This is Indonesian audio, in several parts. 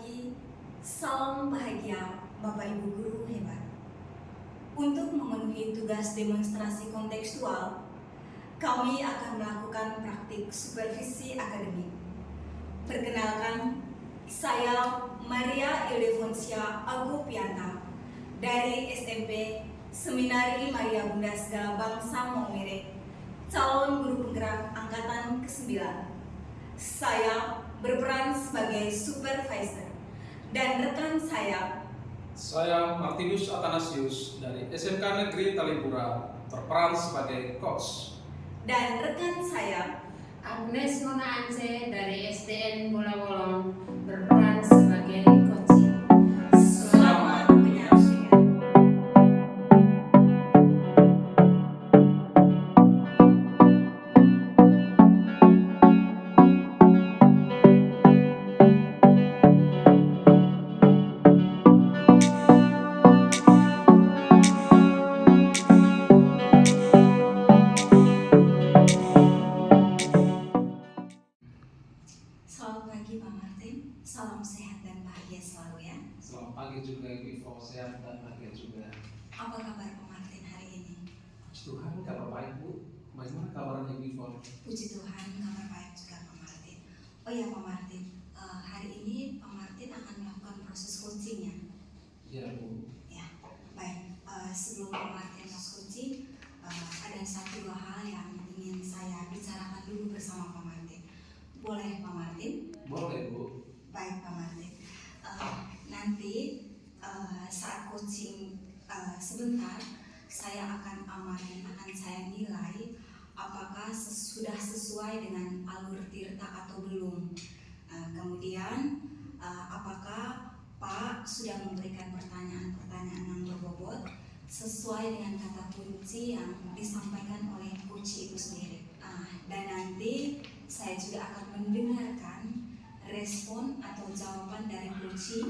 pagi, salam bahagia Bapak Ibu Guru hebat. Untuk memenuhi tugas demonstrasi kontekstual, kami akan melakukan praktik supervisi akademik. Perkenalkan, saya Maria Ildefonsia Agopianta dari SMP Seminari Maria Bunda Segala Bangsa Maumere, calon guru penggerak angkatan ke-9. Saya berperan sebagai supervisor dan rekan saya Martinus Athanasius dari SMK Negeri Talipura berperan sebagai coach. Dan rekan saya Agnes Mona Ance dari SDN Bola Wolong berperan sebagai coaching. Selamat menyaksikan. Selamat pagi Pak Martin, salam sehat dan bahagia selalu ya. Selamat pagi juga Ibu Ivo, sehat dan bahagia juga. Apa kabar Pak Martin hari ini? Puji Tuhan, kabar baik Bu. Bagaimana kabarnya Ibu Ivo? Puji Tuhan, kabar baik juga Pak Martin. Oh ya Pak Martin, hari ini Pak Martin akan melakukan proses coaching ya? Iya Bu. Ya, baik. Sebelum Pak Martin masuk coaching, ada satu dua hal yang ingin saya bicarakan dulu bersama Pak Martin. Boleh Pak Martin? Boleh Bu. Baik Pak Martin. Nanti saat coaching sebentar, saya akan amatin, akan saya nilai apakah sudah sesuai dengan alur tirta atau belum. Kemudian apakah Pak sudah memberikan pertanyaan-pertanyaan yang berbobot sesuai dengan kata kunci yang disampaikan oleh coach itu sendiri. Dan nanti saya juga akan mendengarkan respon atau jawaban dari coach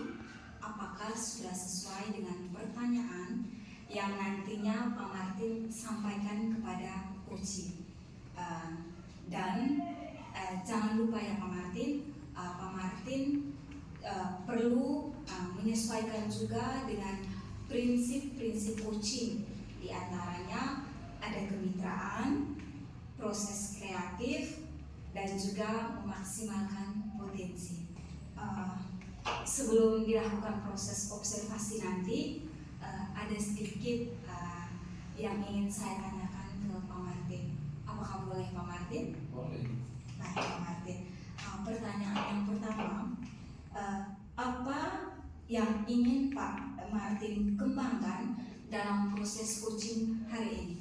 apakah sudah sesuai dengan pertanyaan yang nantinya Pak Martin sampaikan kepada coach. Dan jangan lupa ya Pak Martin perlu menyesuaikan juga dengan prinsip-prinsip coaching. Di antaranya ada kemitraan, proses kreatif, dan juga memaksimalkan potensi. Sebelum dilakukan proses observasi nanti, ada sedikit yang ingin saya tanyakan ke Pak Martin. Apakah boleh Pak Martin? Boleh. Baik Pak Martin. Pertanyaan yang pertama, apa yang ingin Pak Martin kembangkan dalam proses coaching hari ini?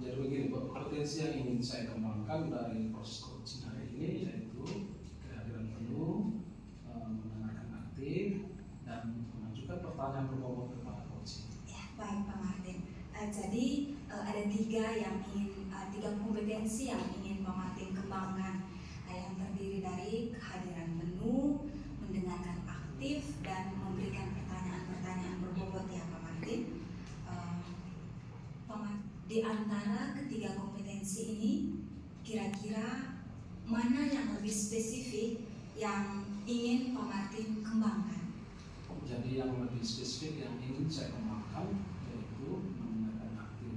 Jadi begini Bu, potensi yang ingin saya kembangkan dari proses coaching hari ini yaitu kehadiran penuh, mendengarkan aktif, dan mengajukan pertanyaan berbobot kepada coaching. Ya, baik Pak Martin. Jadi ada tiga kompetensi yang ingin Pak Martin kembangkan, yang terdiri dari kehadiran penuh, mendengarkan aktif, dan memberikan pertanyaan-pertanyaan berbobot ya Pak Martin. Di antara ketiga kompetensi ini, kira-kira mana yang lebih spesifik yang ingin Pak Martin kembangkan? Jadi yang lebih spesifik yang ingin saya kembangkan yaitu mendengarkan aktif.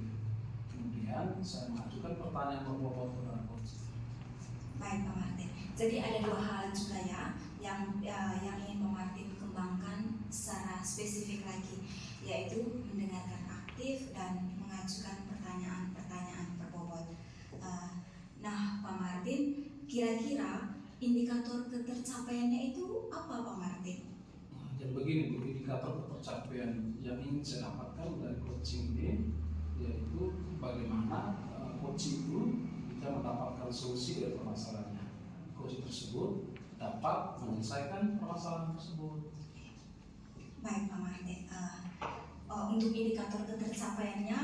Kemudian saya mengajukan pertanyaan berbobot kepada coach. Baik Pak Martin. Jadi ada dua hal juga ya yang ingin Pak Martin kembangkan secara spesifik lagi, yaitu mendengarkan aktif dan mengajukan pertanyaan-pertanyaan berbobot. Nah Pak Martin, kira-kira indikator ketercapaiannya itu apa Pak Martin? Jadi begini Bu, indikator ketercapaian yang ingin saya dapatkan dari coaching ini yaitu bagaimana coach itu bisa mendapatkan solusi dari permasalahannya. Coach tersebut dapat menyelesaikan permasalahan tersebut. Baik Pak Martin. Untuk indikator ketercapaiannya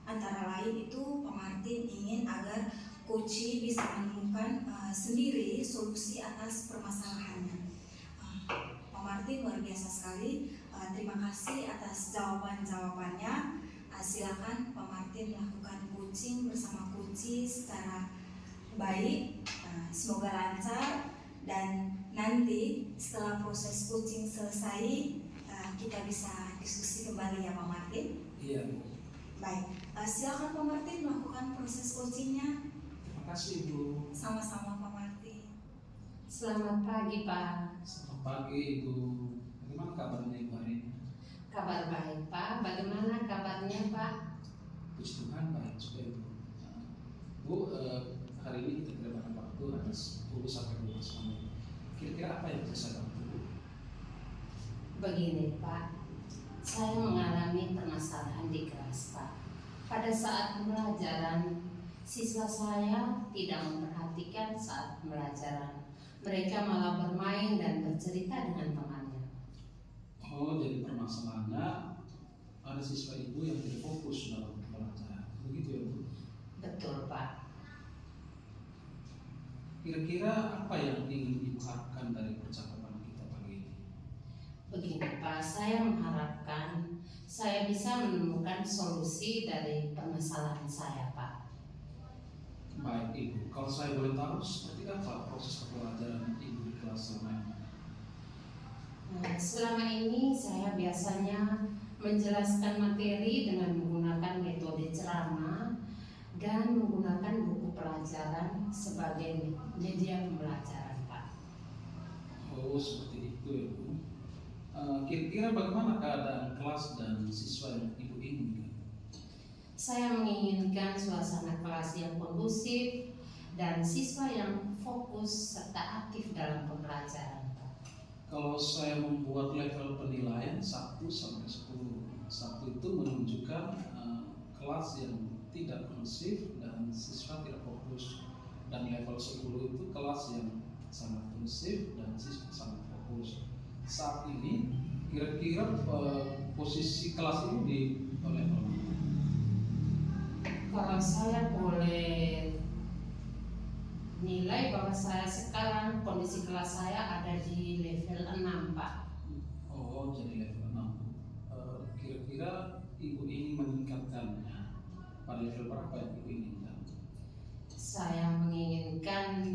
antara lain itu Pak Martin ingin agar coach bisa menemukan sendiri solusi atas permasalahannya. Pak Martin luar biasa sekali. Terima kasih atas jawaban-jawabannya. Silakan Pak Martin melakukan coaching bersama coach secara baik. Semoga lancar dan nanti setelah proses coaching selesai kita bisa diskusi kembali ya Pak Martin. Iya Bu. Baik, silakan Pak Martin melakukan proses coachingnya. Terima kasih Bu. Sama-sama Pak Martin. Selamat pagi Pak. Selamat pagi Ibu. Bagaimana kabarnya Ibu hari ini? Kabar baik Pak. Bagaimana kabarnya Pak? Puji Tuhan baik juga Ibu. Bu, hari ini kita tidak banyak waktu, ada 10 sampai 12 menit. Kira-kira apa yang bisa saya bantu Bu? Begini Pak, saya mengalami permasalahan di kelas Pak. Pada saat pembelajaran, siswa saya tidak memperhatikan saat pembelajaran. Mereka malah bermain dan bercerita dengan temannya. Oh, jadi permasalahannya ada siswa Ibu yang tidak fokus dalam pembelajaran. Begitu ya Bu? Betul Pak. Kira-kira apa yang ingin Ibu harapkan dari percakapan kita pagi ini? Begini Pak, saya mengharapkan saya bisa menemukan solusi dari permasalahan saya Pak. Baik Ibu, kalau saya boleh tahu seperti apa proses pembelajaran Ibu di kelas selama ini? Selama ini saya biasanya menjelaskan materi dengan menggunakan metode ceramah dan menggunakan buku pelajaran sebagai media pembelajaran Pak. Oh, seperti itu ya Bu. Kira-kira bagaimana keadaan kelas dan siswa yang Ibu inginkan? Saya menginginkan suasana kelas yang kondusif dan siswa yang fokus serta aktif dalam pembelajaran Pak. Kalau saya membuat level penilaian 1 sampai 10, 1 itu menunjukkan kelas yang tidak kondusif dan siswa tidak fokus, dan level 10 itu kelas yang sangat kondusif dan siswa sangat fokus. Saat ini kira-kira posisi kelas ini di level mana? Kalau saya boleh nilai bahwa saya sekarang kondisi kelas saya ada di level 6 Pak. Oh, jadi level 6. Kira-kira Ibu ingin meningkatkannya pada level berapa yang Ibu inginkan? Saya menginginkan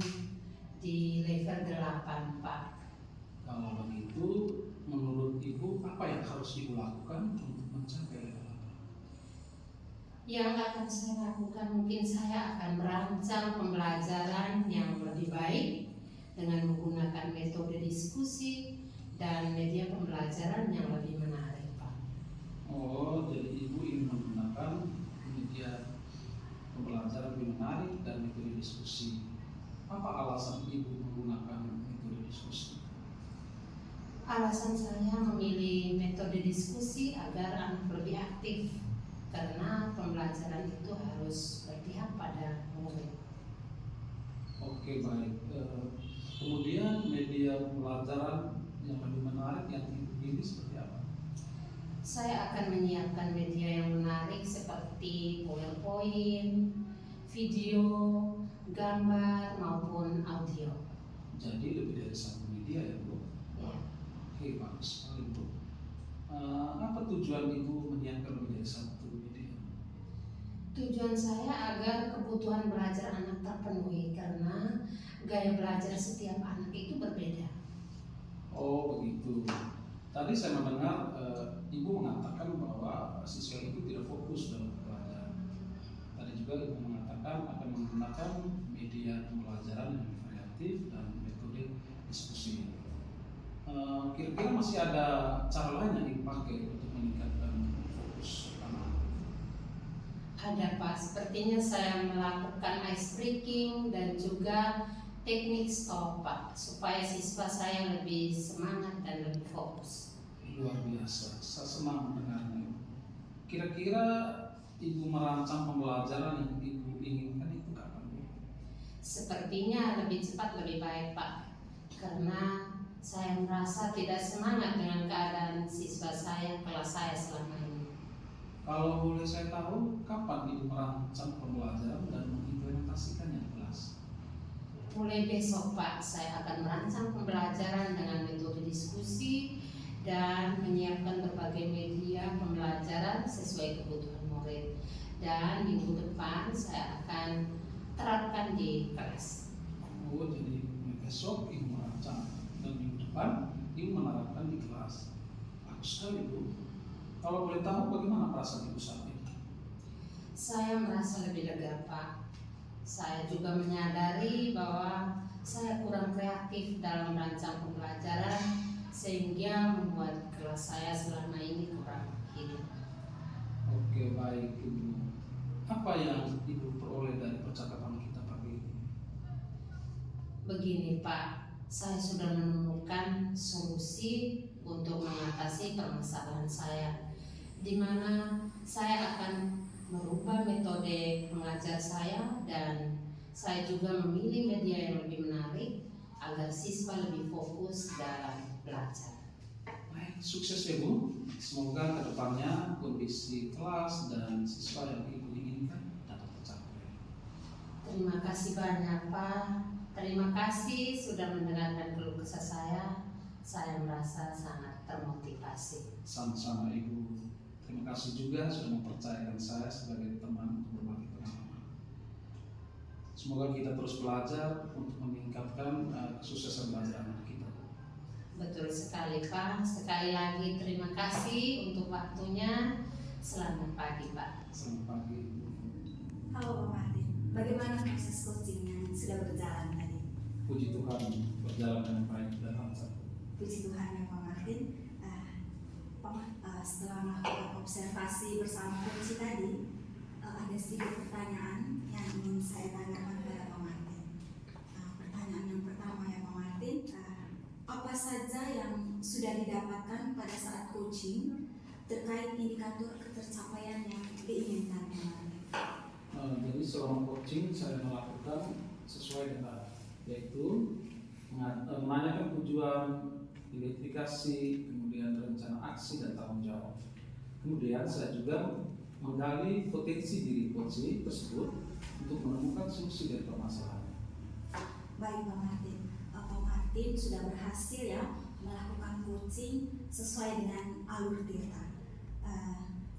di level 8 Pak. Kalau begitu, menurut Ibu apa yang harus Ibu lakukan untuk mencapai level 8? Yang akan saya lakukan mungkin saya akan merancang pembelajaran yang lebih baik dengan menggunakan metode diskusi dan media pembelajaran yang lebih menarik Pak. Oh, jadi Ibu ingin menggunakan media pembelajaran lebih menarik dan metode diskusi. Apa alasan Ibu menggunakan metode diskusi? Alasan saya memilih metode diskusi agar anak lebih aktif karena pembelajaran itu harus berpihak pada murid. Oke, baik. Kemudian media pembelajaran yang lebih menarik yang Ibu pilih seperti apa? Saya akan menyiapkan media yang menarik seperti PowerPoint, video, gambar maupun audio. Jadi lebih dari satu media ya Bu? Ya. Oke, bagus sekali Bu. Apa tujuan Ibu menyiapkan lebih dari satu media? Tujuan saya agar kebutuhan belajar anak terpenuhi karena gaya belajar setiap anak itu berbeda. Oh begitu. Tadi saya mendengar Ibu mengatakan bahwa siswa itu tidak fokus dalam pelajaran. Tadi juga Ibu mengatakan akan menggunakan media pembelajaran yang variatif dan metode diskusi. Kira-kira masih ada cara lain yang Ibu pakai untuk meningkatkan fokus anak? Ada Pak, sepertinya saya melakukan ice breaking dan juga teknik stop Pak, supaya siswa saya lebih semangat dan lebih fokus. Luar biasa, saya senang mendengarnya. Kira-kira Ibu merancang pembelajaran yang Ibu inginkan itu kapan Bu? Sepertinya lebih cepat lebih baik Pak, karena saya merasa tidak semangat dengan keadaan siswa saya, kelas saya selama ini. Kalau boleh saya tahu, kapan Ibu merancang pembelajaran dan mengimplementasikannya di kelas? Mulai besok Pak, saya akan merancang pembelajaran dengan metode diskusi dan menyiapkan berbagai media pembelajaran sesuai kebutuhan murid. Dan minggu depan saya akan terapkan di kelas. Oh, jadi besok Ibu merancang. menerapkan di kelas. Bagus sekali Bu. Kalau boleh tahu bagaimana perasaan Ibu saat itu? Saya merasa lebih lega Pak. Saya juga menyadari bahwa saya kurang kreatif dalam merancang pembelajaran sehingga membuat kelas saya selama ini kurang hidup. Oke, baik Ibu. Apa yang Ibu peroleh dari percakapan kita pagi ini? Begini Pak, saya sudah menemukan solusi untuk mengatasi permasalahan saya, di mana saya akan merubah metode mengajar saya dan saya juga memilih media yang lebih menarik agar siswa lebih fokus dalam belajar. Baik, sukses ya Bu. Semoga kedepannya kondisi kelas dan siswa yang Ibu inginkan dapat tercapai. Terima kasih banyak Pak. Terima kasih sudah mendengarkan keluh kesah saya. Saya merasa sangat termotivasi. Sama-sama Ibu. Terima kasih juga sudah mempercayakan saya sebagai teman untuk berbagi pengalaman. Semoga kita terus belajar untuk meningkatkan kesuksesan belajar anak kita. Betul sekali Pak. Sekali lagi terima kasih untuk waktunya. Selamat pagi Pak. Selamat pagi Ibu. Halo Pak Martin, bagaimana proses coaching yang sudah berjalan tadi? Puji Tuhan berjalan dengan baik dan lancar. Puji Tuhan ya Pak Martin. Setelah melakukan observasi bersama coach tadi, ada sedikit pertanyaan yang ingin saya tanyakan kepada Pak Martin. Pertanyaan yang pertama ya Pak Martin, apa saja yang sudah didapatkan pada saat coaching terkait indikator ketercapaian yang diinginkan Pak Martin? Jadi selama coaching saya melakukan sesuai dengan yaitu menanyakan tujuan, identifikasi, kemudian rencana aksi dan tanggung jawab. Kemudian saya juga menggali potensi diri coaching tersebut untuk menemukan solusi dari permasalahan. Baik Pak Martin, Pak Martin sudah berhasil ya melakukan coaching sesuai dengan alur Tirta.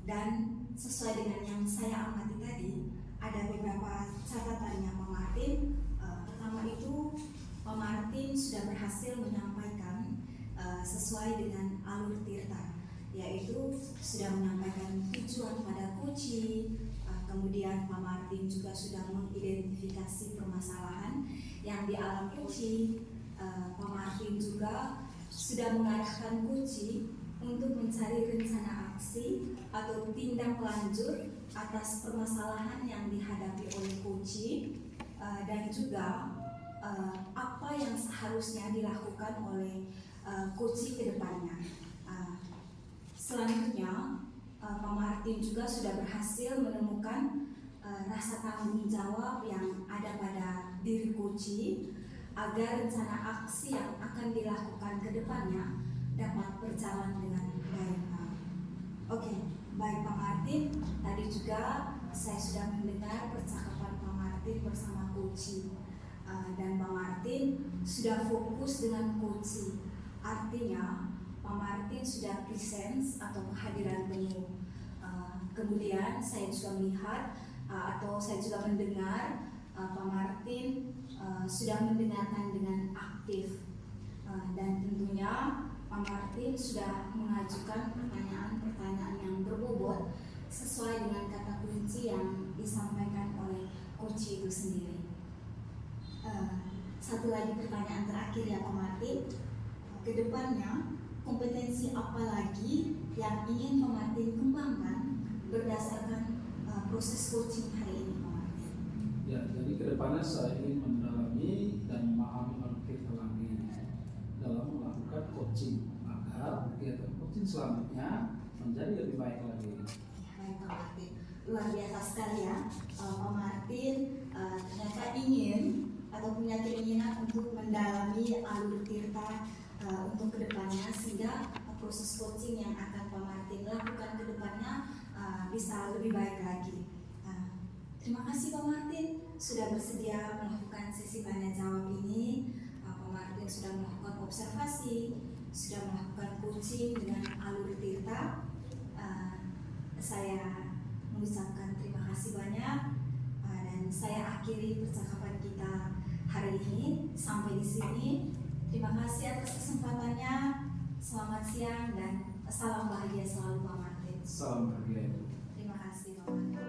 Dan sesuai dengan yang saya amati tadi, ada beberapa catatannya Pak Martin. Pertama itu Pak Martin sudah berhasil menyampaikan sesuai dengan alur Tirta, yaitu sudah menyampaikan tujuan pada coaching. Kemudian Pak Martin juga sudah mengidentifikasi permasalahan yang dialami coaching. Pak Martin juga sudah mengarahkan coaching untuk mencari rencana aksi atau tindak lanjut atas permasalahan yang dihadapi oleh coaching, dan juga apa yang seharusnya dilakukan oleh coaching ke depannya. Selanjutnya Pak Martin juga sudah berhasil menemukan rasa tanggung jawab yang ada pada diri coaching agar rencana aksi yang akan dilakukan ke depannya dapat berjalan dengan baik. Oke, baik Pak Martin, tadi juga saya sudah mendengar percakapan Pak Martin bersama coaching, dan Pak Martin sudah fokus dengan coaching. Artinya Pak Martin sudah presence atau kehadiran penuh. Kemudian saya juga melihat atau saya juga mendengar Pak Martin sudah mendengarkan dengan aktif, dan tentunya Pak Martin sudah mengajukan pertanyaan-pertanyaan yang berbobot sesuai dengan kata kunci yang disampaikan oleh coach itu sendiri. Satu lagi pertanyaan terakhir ya Pak Martin, kedepannya kompetensi apa lagi yang ingin Pak Martin kembangkan berdasarkan proses coaching hari ini Pak Martin? Ya, jadi kedepannya saya ingin mendalami dan memahami lebih lagi dalam melakukan coaching agar kegiatan coaching selanjutnya menjadi lebih baik lagi. Baik Pak Martin, luar biasa sekali ya Pak Martin ternyata ingin atau punya keinginan untuk mendalami alur Tirta untuk kedepannya, sehingga proses coaching yang akan Pak Martin lakukan kedepannya bisa lebih baik lagi. Terima kasih Pak Martin sudah bersedia melakukan sesi tanya jawab ini. Pak Martin sudah melakukan observasi, sudah melakukan coaching dengan alur Tirta. Saya mengucapkan terima kasih banyak, dan saya akhiri percakapan kita hari ini sampai di sini. Terima kasih atas kesempatannya. Salam bahagia selalu Pak Martin. Salam bahagia. Terima kasih Pak Martin.